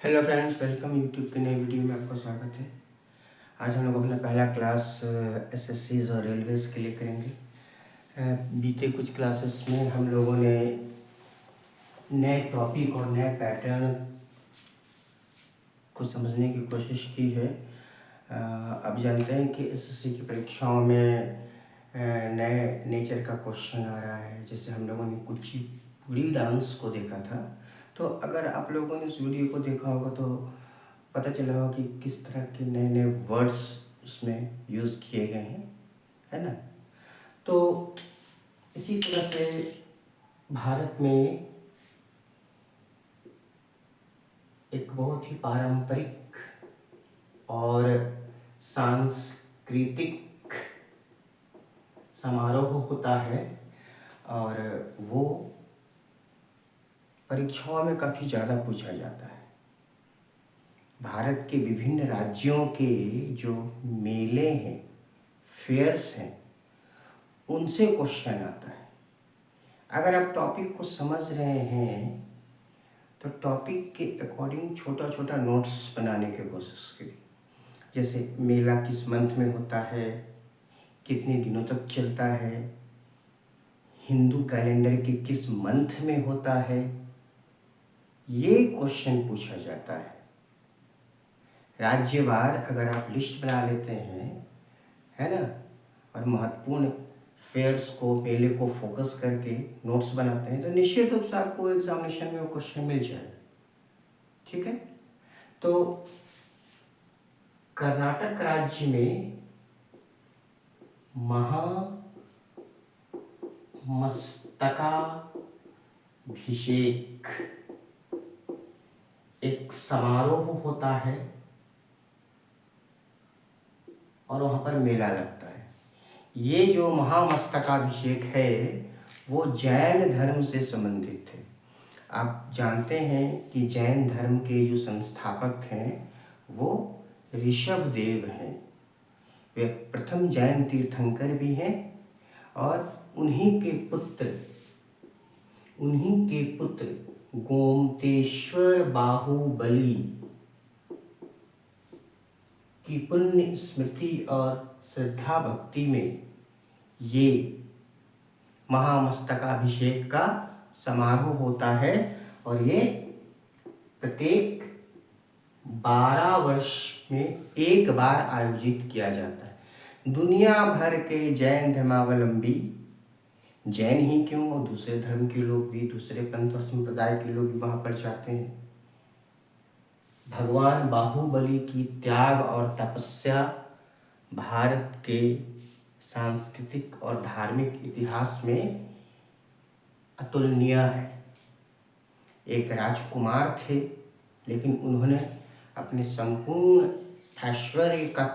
Hello friends, welcome YouTube के नई video में आपका स्वागत है। आज हम लोग अपना पहला क्लास एसएससीज और रेलवेज़ के लिए करेंगे। बीते कुछ क्लासेस में हम लोगों ने नए टॉपिक और नए पैटर्न को समझने की कोशिश की है। अब जानते हैं कि एसएससी की परीक्षाओं में नए नेचर का क्वेश्चन आ रहा है। जैसे हम लोगों ने कुचिपुड़ी डांस को देखा था, तो अगर आप लोगों ने उस वीडियो को देखा होगा तो पता चला होगा कि किस तरह के नए नए वर्ड्स उसमें यूज़ किए गए हैं, है ना। तो इसी तरह से भारत में एक बहुत ही पारंपरिक और सांस्कृतिक समारोह होता है और वो परीक्षाओं में काफ़ी ज़्यादा पूछा जाता है। भारत के विभिन्न राज्यों के जो मेले हैं, फेयर्स हैं, उनसे क्वेश्चन आता है। अगर आप टॉपिक को समझ रहे हैं तो टॉपिक के अकॉर्डिंग छोटा छोटा नोट्स बनाने की कोशिश करिए। जैसे मेला किस मंथ में होता है, कितने दिनों तक चलता है, हिंदू कैलेंडर के किस मंथ में होता है, ये क्वेश्चन पूछा जाता है। राज्यवार अगर आप लिस्ट बना लेते हैं, है ना, और महत्वपूर्ण फेयर्स को, मेले को फोकस करके नोट्स बनाते हैं, तो निश्चित रूप से आपको एग्जामिनेशन में वो क्वेश्चन मिल जाएगा। ठीक है। तो कर्नाटक राज्य में महामस्तकाभिषेक एक समारोह होता है और वहाँ पर मेला लगता है। ये जो महामस्तकाभिषेक है वो जैन धर्म से संबंधित है। आप जानते हैं कि जैन धर्म के जो संस्थापक हैं वो ऋषभ देव हैं। वे प्रथम जैन तीर्थंकर भी हैं और उन्हीं के पुत्र गोमतेश्वर बाहुबली की पुण्य स्मृति और श्रद्धा भक्ति में ये महामस्तकाभिषेक का समारोह होता है और ये प्रत्येक 12 वर्ष में एक बार आयोजित किया जाता है। दुनिया भर के जैन धर्मावलंबी, जैन ही क्यों, और दूसरे धर्म के लोग भी, दूसरे पंथ और संप्रदाय के लोग भी वहाँ पर जाते हैं। भगवान बाहुबली की त्याग और तपस्या भारत के सांस्कृतिक और धार्मिक इतिहास में अतुलनीय है। एक राजकुमार थे, लेकिन उन्होंने अपने संपूर्ण ऐश्वर्य का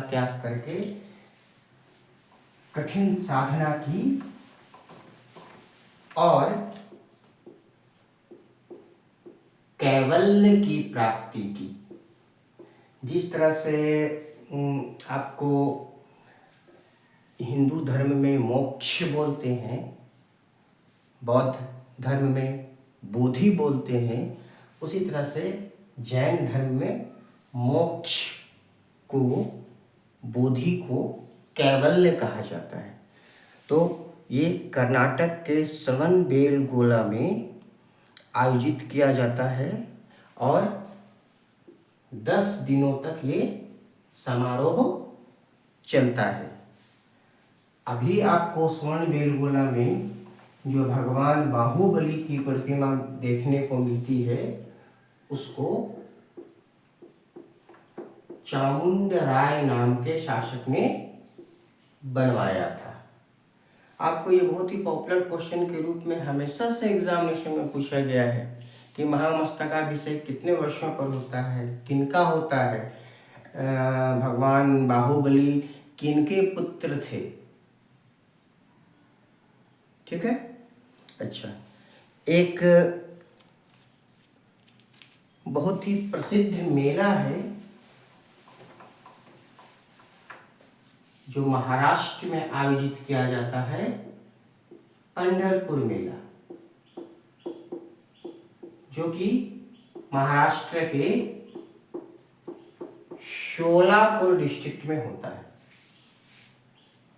त्याग करके कठिन साधना की और कैवल्य की प्राप्ति की। जिस तरह से आपको हिंदू धर्म में मोक्ष बोलते हैं, बौद्ध धर्म में बोधि बोलते हैं, उसी तरह से जैन धर्म में मोक्ष को, बोधि को कैवल्य कहा जाता है। तो ये कर्नाटक के श्रवणबेलगोला में आयोजित किया जाता है और 10 दिनों तक ये समारोह चलता है। अभी आपको श्रवणबेलगोला में जो भगवान बाहुबली की प्रतिमा देखने को मिलती है, उसको चामुंडराय नाम के शासक ने बनवाया था। आपको ये बहुत ही पॉपुलर क्वेश्चन के रूप में हमेशा से एग्जामिनेशन में पूछा गया है कि महामस्तकाभिषेक कितने वर्षों पर होता है, किनका होता है, भगवान बाहुबली किनके पुत्र थे। ठीक है। अच्छा, एक बहुत ही प्रसिद्ध मेला है जो महाराष्ट्र में आयोजित किया जाता है, पंढरपुर मेला। जो कि महाराष्ट्र के शोलापुर डिस्ट्रिक्ट में होता है।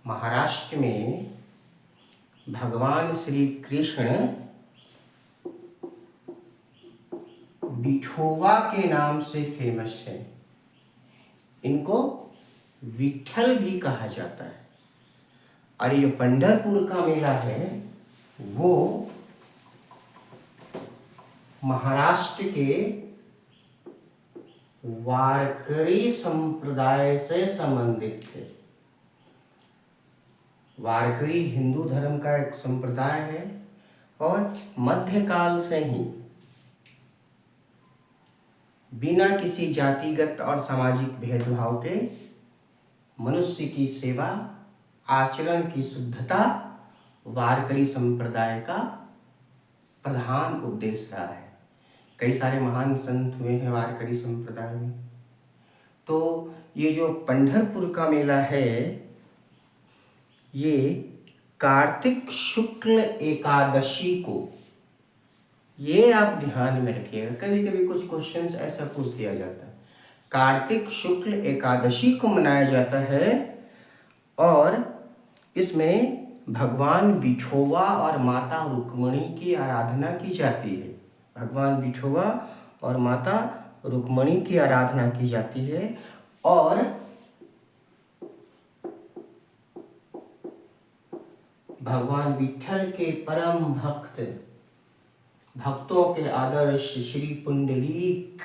महाराष्ट्र में भगवान श्री कृष्ण विठोबा के नाम से फेमस है। इनको विठल भी कहा जाता है। और ये पंढरपुर का मेला है वो महाराष्ट्र के वारकरी संप्रदाय से संबंधित थे। वारकरी हिंदू धर्म का एक संप्रदाय है और मध्यकाल से ही बिना किसी जातिगत और सामाजिक भेदभाव के मनुष्य की सेवा, आचरण की शुद्धता वारकरी संप्रदाय का प्रधान उद्देश्य रहा है। कई सारे महान संत हुए हैं वारकरी संप्रदाय में। तो ये जो पंढरपुर का मेला है ये कार्तिक शुक्ल एकादशी को, ये आप ध्यान में रखिएगा, कभी कभी कुछ क्वेश्चंस ऐसा पूछ दिया जाता है। कार्तिक शुक्ल एकादशी को मनाया जाता है और इसमें भगवान विठोबा और माता रुक्मिणी की आराधना की जाती है। भगवान विठोबा और माता रुक्मिणी की आराधना की जाती है और भगवान विठल के परम भक्तों के आदर्श श्री पुंडलीक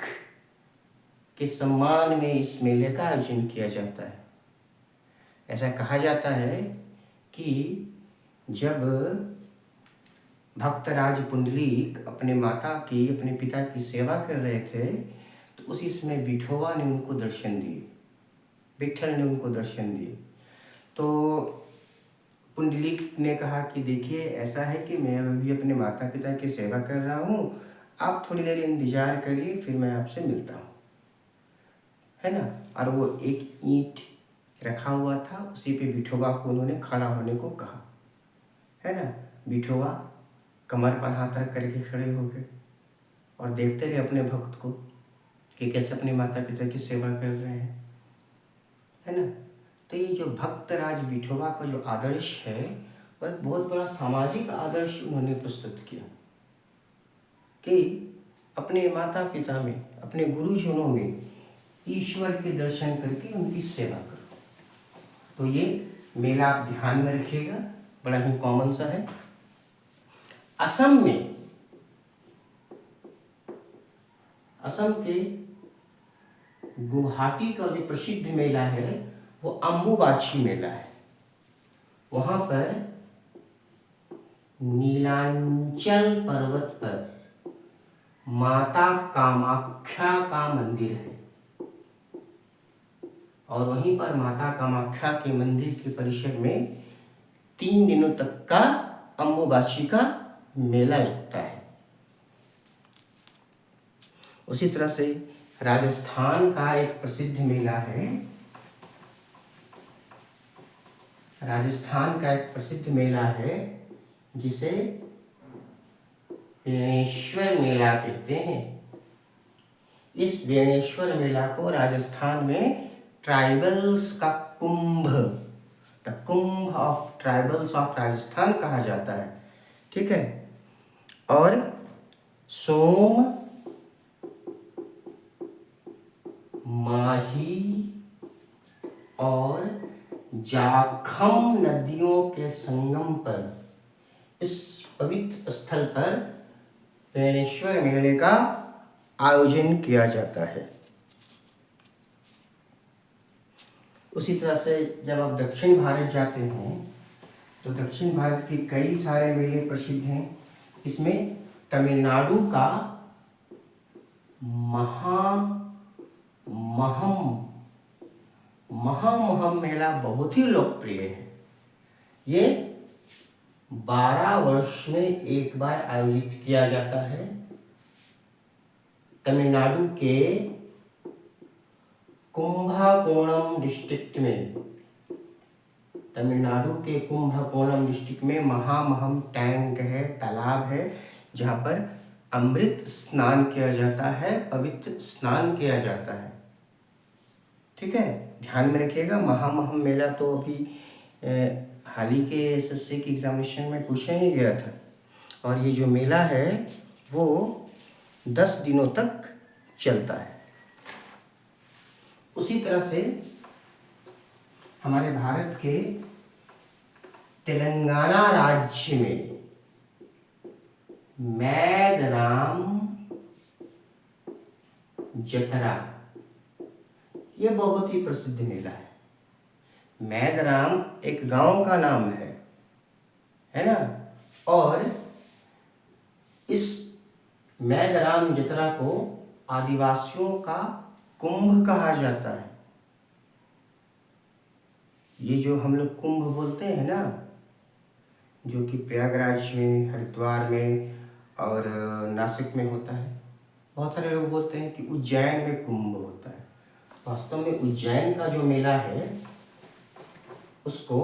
के सम्मान में इस मेले का आयोजन किया जाता है। ऐसा कहा जाता है कि जब भक्तराज पुंडलीक अपने माता की, अपने पिता की सेवा कर रहे थे तो उसी समय विठोबा ने उनको दर्शन दिए, विठल ने उनको दर्शन दिए। तो पुंडलीक ने कहा कि देखिए ऐसा है कि मैं अभी अपने माता पिता की सेवा कर रहा हूँ, आप थोड़ी देर इंतजार करिए, फिर मैं आपसे मिलता हूँ, है ना। और वो एक ईंट रखा हुआ था, उसी पे विठोबा को उन्होंने खड़ा होने को कहा, है ना। विठोबा कमर पर हाथ रख करके खड़े हो गए और देखते रहे अपने भक्त को कि कैसे अपने माता पिता की सेवा कर रहे हैं, है ना। तो ये जो भक्तराज विठोबा का जो आदर्श है वह एक बहुत बड़ा सामाजिक आदर्श उन्होंने प्रस्तुत किया कि अपने माता पिता में, अपने गुरुजनों में ईश्वर के दर्शन करके उनकी सेवा करो। तो ये मेला आप ध्यान में रखिएगा, बड़ा ही कॉमन सा है। असम में, असम के गुवाहाटी का जो प्रसिद्ध मेला है वो अम्बुबाची मेला है। वहां पर नीलांचल पर्वत पर माता कामाख्या का मंदिर है और वहीं पर माता कामाख्या के मंदिर के परिसर में 3 दिनों तक का अम्बुबाची का मेला लगता है। उसी तरह से राजस्थान का एक प्रसिद्ध मेला है, राजस्थान का एक प्रसिद्ध मेला है जिसे बेणेश्वर मेला कहते हैं। इस बेणेश्वर मेला को राजस्थान में ट्राइबल्स का Kumbh, the Kumbh of tribals of Rajasthan कहा जाता है, ठीक है। और सोम, माही और जाखम नदियों के संगम पर, इस पवित्र स्थल पर बेणेश्वर मेले का आयोजन किया जाता है। उसी तरह से जब आप दक्षिण भारत जाते हैं तो दक्षिण भारत के कई सारे मेले प्रसिद्ध हैं। इसमें तमिलनाडु का महामहम मेला बहुत ही लोकप्रिय है। ये 12 वर्ष में एक बार आयोजित किया जाता है। तमिलनाडु के कुंभकोणम डिस्ट्रिक्ट में, तमिलनाडु के कुंभकोणम डिस्ट्रिक्ट में महामहम टैंक है, तालाब है, जहाँ पर अमृत स्नान किया जाता है, पवित्र स्नान किया जाता है। ठीक है, ध्यान में रखिएगा। महामहम मेला तो अभी हाल ही के एसएससी की एग्जामिनेशन में पूछा ही गया था। और ये जो मेला है वो 10 दिनों तक चलता है। उसी तरह से हमारे भारत के तेलंगाना राज्य में मैदराम जतरा, ये बहुत ही प्रसिद्ध मेला है। मैदराम एक गांव का नाम है ना। और इस मैदराम जतरा को आदिवासियों का कुंभ कहा जाता है। ये जो हम लोग कुंभ बोलते हैं ना, जो कि प्रयागराज में, हरिद्वार में और नासिक में होता है। बहुत सारे लोग बोलते हैं कि उज्जैन में कुंभ होता है। वास्तव में उज्जैन का जो मेला है उसको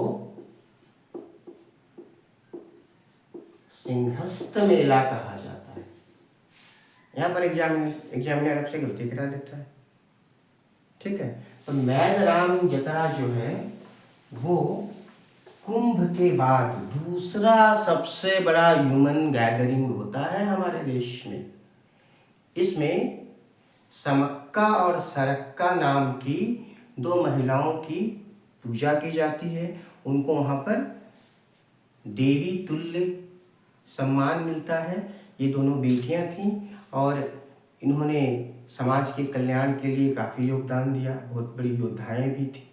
सिंहस्थ मेला कहा जाता है। यहाँ पर एग्जामिनर आपसे गलती करा देता है। ठीक है, तो मैदराम जतरा जो है वो कुंभ के बाद दूसरा सबसे बड़ा ह्यूमन गैदरिंग होता है हमारे देश में। इसमें समक्का और सरक्का नाम की 2 महिलाओं की पूजा की जाती है। उनको वहाँ पर देवी तुल्य सम्मान मिलता है। ये दोनों बेटियां थीं और इन्होंने समाज के कल्याण के लिए काफ़ी योगदान दिया। बहुत बड़ी योद्धाएं भी थी।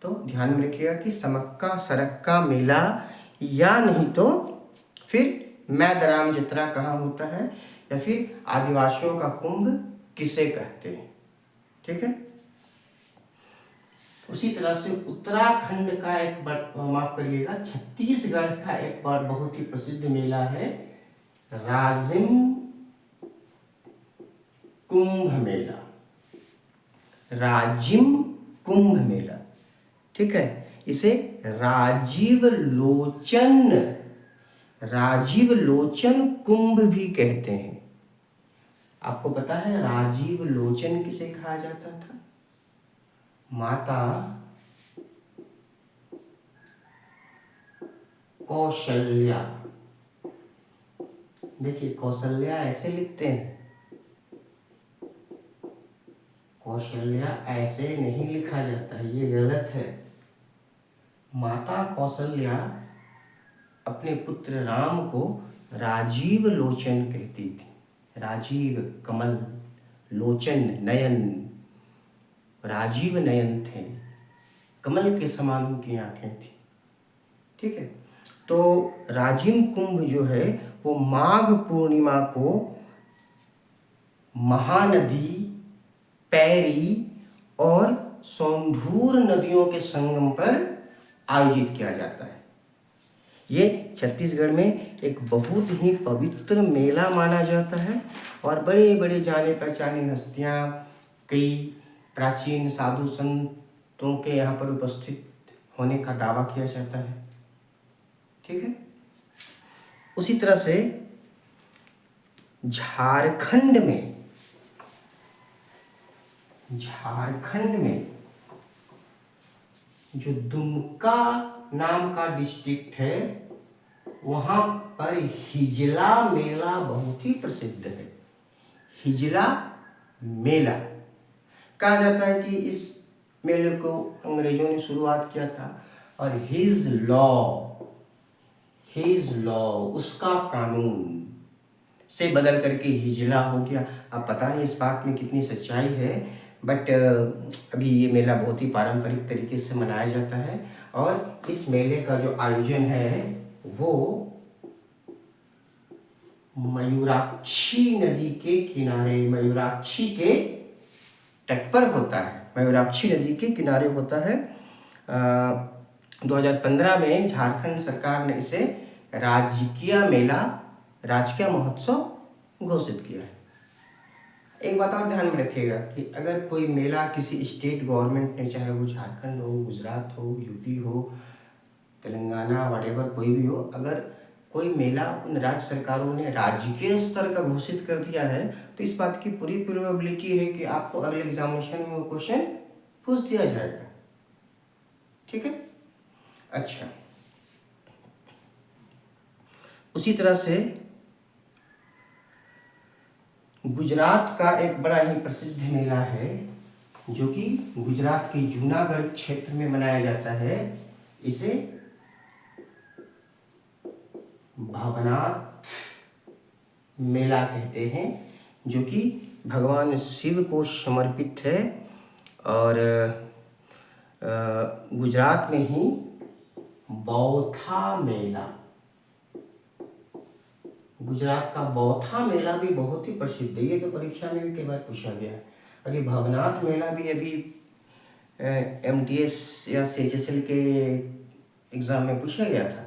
तो ध्यान में रखिएगा कि समक्का सरक्का मेला या नहीं तो फिर मैदराम जतरा कहाँ होता है, या फिर आदिवासियों का कुंभ किसे कहते हैं। ठीक है, उसी तरह से उत्तराखंड का एक माफ करिएगा, छत्तीसगढ़ का एक बार बहुत ही प्रसिद्ध मेला है राजिम कुंभ मेला। राजिम कुंभ मेला, ठीक है। इसे राजीव लोचन कुंभ भी कहते हैं। आपको पता है राजीव लोचन किसे कहा जाता था? माता कौशल्या। देखिए कौशल्या ऐसे लिखते हैं, कौशल्या ऐसे नहीं लिखा जाता है, ये गलत है। माता कौशल्या अपने पुत्र राम को राजीव लोचन कहती थी। राजीव कमल, लोचन नयन, राजीव नयन थे, कमल के समान उनकी आंखें थी। ठीक है, तो राजिम कुंभ जो है वो माघ पूर्णिमा को महानदी, पैरी और सोंधूर नदियों के संगम पर आयोजित किया जाता है। ये छत्तीसगढ़ में एक बहुत ही पवित्र मेला माना जाता है और बड़े बड़े जाने पहचाने हस्तियाँ, कई प्राचीन साधु संतों के यहाँ पर उपस्थित होने का दावा किया जाता है। ठीक है, उसी तरह से झारखंड में जो दुमका नाम का डिस्ट्रिक्ट है वहाँ पर हिजला मेला बहुत ही प्रसिद्ध है। हिजला मेला कहा जाता है कि इस मेले को अंग्रेजों ने शुरुआत किया था और हिज लॉ उसका कानून से बदल करके हिजला हो गया। अब पता नहीं इस बात में कितनी सच्चाई है, बट अभी ये मेला बहुत ही पारंपरिक तरीके से मनाया जाता है। और इस मेले का जो आयोजन है वो मयूराक्षी नदी के किनारे, मयूराक्षी के तट पर होता है। मयूराक्षी नदी के किनारे होता है। 2015 में झारखंड सरकार ने इसे राजकीय महोत्सव घोषित किया है। एक बात और ध्यान में रखिएगा कि अगर कोई मेला किसी स्टेट गवर्नमेंट ने, चाहे वो झारखंड हो, गुजरात हो, यूपी हो, तेलंगाना, व्हाटएवर कोई भी हो, अगर कोई मेला उन राज्य सरकारों ने राजकीय स्तर का घोषित कर दिया है, तो इस बात की पूरी प्रोबेबिलिटी है कि आपको अगले एग्जामिनेशन में वो क्वेश्चन पूछ दिया जाएगा। ठीक है। अच्छा, उसी तरह से गुजरात का एक बड़ा ही प्रसिद्ध मेला है जो कि गुजरात के जूनागढ़ क्षेत्र में मनाया जाता है। इसे भवनाथ मेला कहते हैं, जो कि भगवान शिव को समर्पित है। और गुजरात में ही बौथा मेला, गुजरात का बौथा मेला भी बहुत ही प्रसिद्ध है। ये तो परीक्षा में भी कई बार पूछा गया है। और ये भवनाथ मेला भी अभी MTS या CHSL के एग्ज़ाम में पूछा गया था।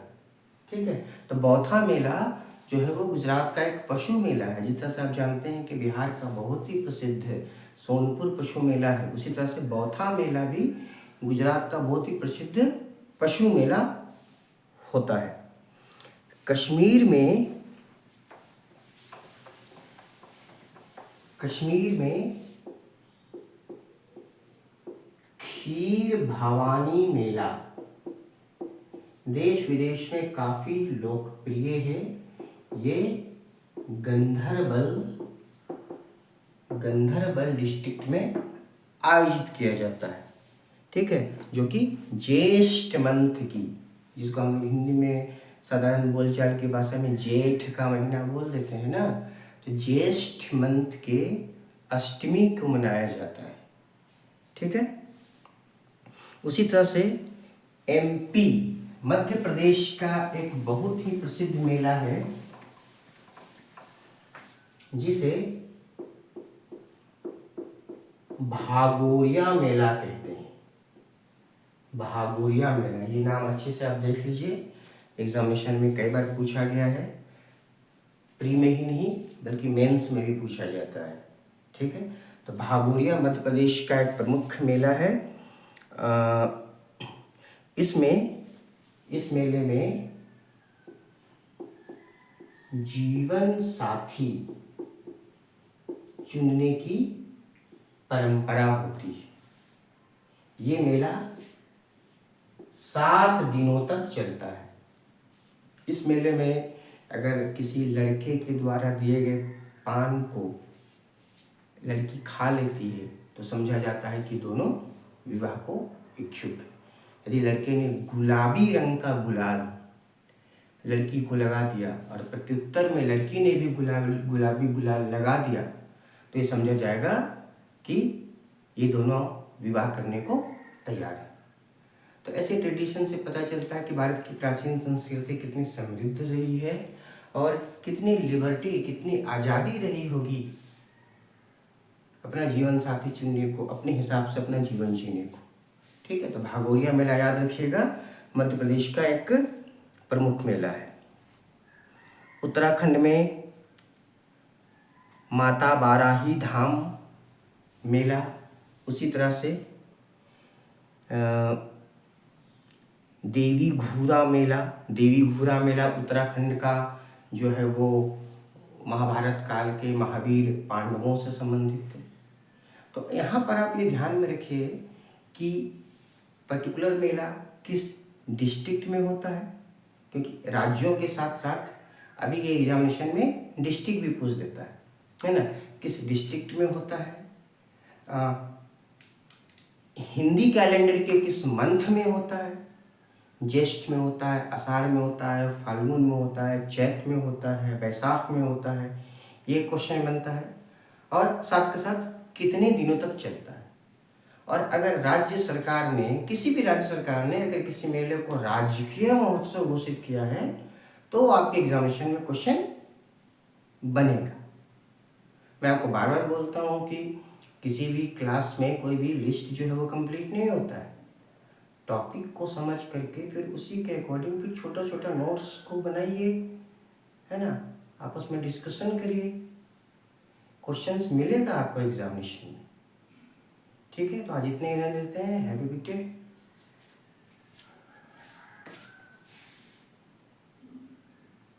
ठीक है। तो बौथा मेला जो है वो गुजरात का एक पशु मेला है। जिस तरह से आप जानते हैं कि बिहार का बहुत ही प्रसिद्ध है सोनपुर पशु मेला है, उसी तरह से बौथा मेला भी गुजरात का बहुत ही प्रसिद्ध पशु मेला होता है। कश्मीर में खीर भवानी मेला देश विदेश में काफ़ी लोकप्रिय है। ये गंधरबल डिस्ट्रिक्ट में आयोजित किया जाता है। ठीक है। जो कि ज्येष्ठ मंथ की, जिसको हम हिंदी में साधारण बोलचाल की भाषा में जेठ का महीना बोल देते हैं ना, तो ज्येष्ठ मंथ के अष्टमी को मनाया जाता है। ठीक है। उसी तरह से MP मध्य प्रदेश का एक बहुत ही प्रसिद्ध मेला है जिसे भागोरिया मेला कहते हैं। भागोरिया मेला, ये नाम अच्छे से आप देख लीजिए, एग्जामिनेशन में कई बार पूछा गया है। प्री में ही नहीं बल्कि मेंस में भी पूछा जाता है। ठीक है। तो भागोरिया मध्य प्रदेश का एक प्रमुख मेला है। इस मेले में जीवन साथी चुनने की परंपरा होती है। ये मेला 7 दिनों तक चलता है। इस मेले में अगर किसी लड़के के द्वारा दिए गए पान को लड़की खा लेती है तो समझा जाता है कि दोनों विवाह को इच्छुक है। यदि लड़के ने गुलाबी रंग का गुलाल लड़की को लगा दिया और प्रत्युत्तर में लड़की ने भी गुलाबी गुलाल लगा दिया तो ये समझा जाएगा कि ये दोनों विवाह करने को तैयार है। तो ऐसे ट्रेडिशन से पता चलता है कि भारत की प्राचीन संस्कृति कितनी समृद्ध रही है और कितनी लिबर्टी, कितनी आज़ादी रही होगी अपना जीवन साथी चुनने को, अपने हिसाब से अपना जीवन जीने को। ठीक है। तो भागोरिया मेला याद रखिएगा, मध्य प्रदेश का एक प्रमुख मेला है। उत्तराखंड में माता बाराही धाम मेला, उसी तरह से देवी घूरा मेला उत्तराखंड का जो है वो महाभारत काल के महावीर पांडवों से संबंधित है। तो यहाँ पर आप ये ध्यान में रखिए कि पर्टिकुलर मेला किस डिस्ट्रिक्ट में होता है, क्योंकि राज्यों के साथ साथ अभी के एग्जामिनेशन में डिस्ट्रिक्ट भी पूछ देता है ना, किस डिस्ट्रिक्ट में होता है, हिंदी कैलेंडर के किस मंथ में होता है, ज्येष्ठ में होता है, आषाढ़ में होता है, फाल्गुन में होता है, चैत में होता है, वैशाख में होता है, ये क्वेश्चन बनता है। और साथ के साथ कितने दिनों तक चलता है। और अगर राज्य सरकार ने, किसी भी राज्य सरकार ने अगर किसी मेले को राजकीय महोत्सव घोषित किया है तो आपके एग्जामिनेशन में क्वेश्चन बनेगा। मैं आपको बार बार बोलता हूँ कि किसी भी क्लास में कोई भी लिस्ट जो है वो कंप्लीट नहीं होता है। टॉपिक को समझ करके फिर उसी के अकॉर्डिंग फिर छोटा छोटा नोट्स को बनाइए, है ना, आपस में डिस्कशन करिए, क्वेश्चंस मिलेगा आपको एग्जामिनेशन में। ठीक है। तो आज इतने ही रहने देते हैं। Heavy good day.